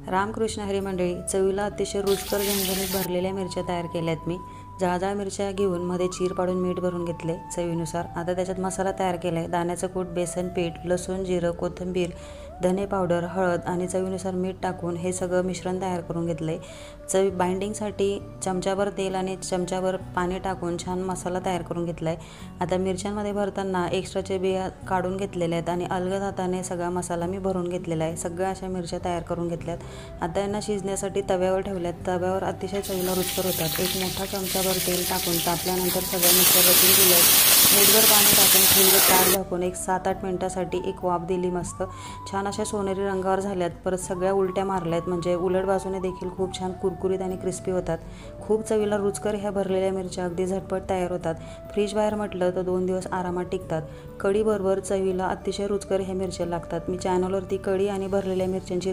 रामकृष्ण हरी मंडळी, चवीला अतिशय रुचकर झणझणीत भरलेल्या मिरच्या तयार केल्यात मी. जाळजाळ मिरच्या घेऊन मध्ये चीर पाडून मीठ भरून घेतले चवीनुसार. आता त्याच्यात मसाला तयार केला आहे. दाण्याचं कूट, बेसन पीठ, लसूण, जिरं, कोथिंबीर, धने पावडर, हळद आणि चवीनुसार मीठ टाकून हे सगळं मिश्रण तयार करून घेतलं आहे. चवी बाइंडिंगसाठी चमच्याभर तेल आणि चमच्याभर पाणी टाकून छान मसाला तयार करून घेतला आहे. आता मिरच्यांमध्ये भरताना एक्स्ट्राचे बिया काढून घेतलेले आहेत आणि अलगद हाताने सगळा मसाला मी भरून घेतलेला आहे. सगळ्या अशा मिरच्या तयार करून घेतल्यात. आता यांना शिजण्यासाठी तव्यावर ठेवल्यात. तव्यावर अतिशय चवीला रुचकर होतात. एक मोठा चमचाभर तेल टाकून तापल्यानंतर सगळं मिक्सर रचून दिलं. मीठभर पाणी टाकून थंड ताट झाकून एक 7-8 मिनिटासाठी एक वाफ दिली. मस्त छान अशा सोनेरी रंगावर झाल्यात. परत सगळ्या उलट्या मारल्यात म्हणजे उलट बाजूने देखील खूप छान कुरकुरीत आणि क्रिस्पी होतात. खूप चवीला रुचकर ह्या भरलेल्या मिरच्या अगदी झटपट तयार होतात. फ्रीज बाहेर म्हटलं तर 2 दिवस आरामात टिकतात. कढीबरोबर चवीला अतिशय रुचकर ह्या मिरच्या लागतात. मी चॅनलवरती कढी आणि भरलेल्या मिरच्यांची